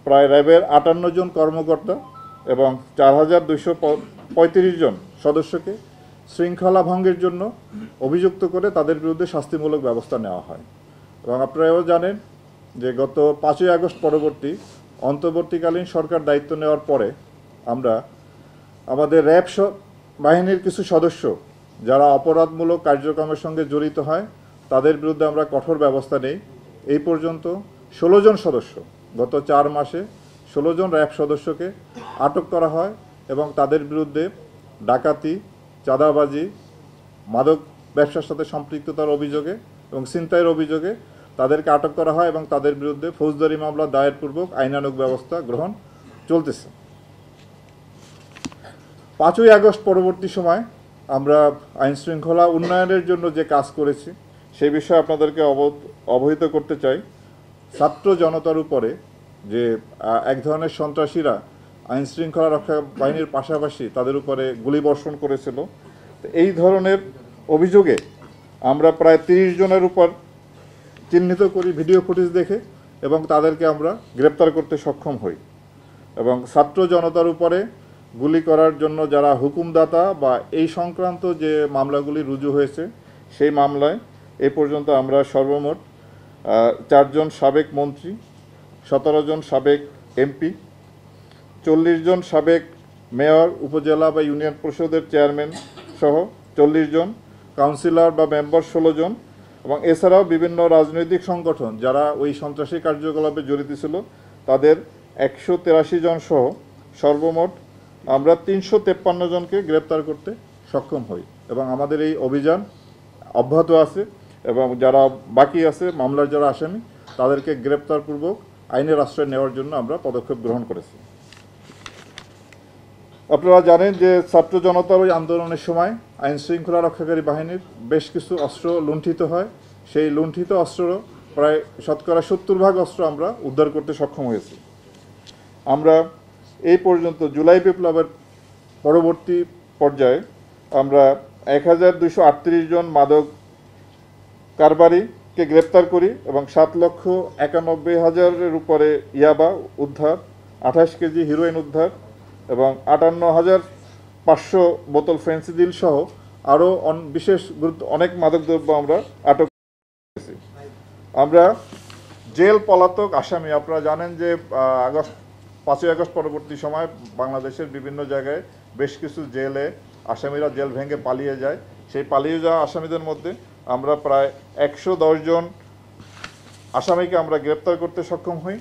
প্রায় র্যাবের 58 জন কর্মকর্তা এবং 4235 জন সদস্যকে শৃঙ্খলা ভঙ্গের জন্য অভিযুক্ত করে তাদের বিরুদ্ধে শাস্তিমূলক ব্যবস্থা নেওয়া হয়। এবং আপনারাও জানেন যে গত 5ই আগস্ট অন্তর্বর্তীকালীন সরকার দায়িত্ব নেওয়ার পরে আমরা আমাদের র্যাব বাহিনীর কিছু সদস্য যারা অপরাধমূলক কার্যক্রমের সঙ্গে জড়িত হয় তাদের বিরুদ্ধে আমরা কঠোর ব্যবস্থা নেই। এই পর্যন্ত 16 জন সদস্য, গত 4 মাসে 16 জন র্যাব সদস্যকে আটক করা হয় এবং তাদের বিরুদ্ধে ডাকাতি, চাঁদাবাজি, মাদক ব্যবসার সাথে সম্পৃক্ততার অভিযোগে এবং ছিনতাইয়ের অভিযোগে তাদেরকে আটক করা হয় এবং তাদের বিরুদ্ধে ফৌজদারি মামলা দায়েরপূর্বক আইনানুগ ব্যবস্থা গ্রহণ চলতেছে। 5ই আগস্ট পরবর্তী সময় আমরা আইন শৃঙ্খলা উন্নয়নের জন্য যে কাজ করেছি সেই বিষয়ে আপনাদেরকে অবহিত করতে চাই। ছাত্র জনতার উপরে যে এক ধরনের সন্ত্রাসীরা আইন শৃঙ্খলা রক্ষা বাহিনীর পাশাপাশি তাদের উপরে গুলিবর্ষণ করেছিল, এই ধরনের অভিযোগে আমরা প্রায় 30 জনের উপর চিহ্নিত করি ভিডিও ফুটেজ দেখে এবং তাদেরকে আমরা গ্রেপ্তার করতে সক্ষম হই। এবং ছাত্র জনতার উপরে গুলি করার জন্য যারা হুকুমদাতা বা এই সংক্রান্ত যে মামলাগুলি রুজু হয়েছে সেই মামলায় এ পর্যন্ত আমরা সর্বমোট 4 জন সাবেক মন্ত্রী, 17 জন সাবেক এমপি, 40 জন সাবেক মেয়র, উপজেলা বা ইউনিয়ন পরিষদের চেয়ারম্যান সহ 40 জন, কাউন্সিলর বা মেম্বার 16 জন এবং এছাড়াও বিভিন্ন রাজনৈতিক সংগঠন যারা ওই সন্ত্রাসী কার্যকলাপে জড়িত ছিল তাদের 183 জন সহ সর্বমোট আমরা 353 জনকে গ্রেপ্তার করতে সক্ষম হই। এবং আমাদের এই অভিযান অব্যাহত আছে এবং যারা বাকি আছে মামলার যারা আসামি তাদেরকে গ্রেপ্তারপূর্বক আইনের আশ্রয় নেওয়ার জন্য আমরা পদক্ষেপ গ্রহণ করেছি। আপনারা জানেন যে ছাত্র জনতার ওই আন্দোলনের সময় আইন শৃঙ্খলা রক্ষাকারী বাহিনীর বেশ কিছু অস্ত্র লুণ্ঠিত হয়। সেই লুণ্ঠিত অস্ত্র প্রায় 70% অস্ত্র আমরা উদ্ধার করতে সক্ষম হয়েছি। আমরা এই পর্যন্ত জুলাই বিপ্লবের পরবর্তী পর্যায়ে আমরা 1238 জন মাদক কারবারিকে গ্রেপ্তার করি এবং 7,91,000-এর উপরে ইয়াবা উদ্ধার, 28 কেজি হিরোইন উদ্ধার এবং 58,500 বোতল ফেন্সিডিল সহ আরও বিশেষ অনেক মাদকদ্রব্য আমরা আটক করেছি। আমরা জেল পলাতক আসামি, আপনারা জানেন যে 5ই আগস্ট পরবর্তী সময় বাংলাদেশের বিভিন্ন জায়গায় বেশ কিছু জেলে আসামিরা জেল ভেঙে পালিয়ে যায়। সেই পালিয়ে যাওয়া আসামিদের মধ্যে আমরা প্রায় 110 জন আসামিকে আমরা গ্রেপ্তার করতে সক্ষম হই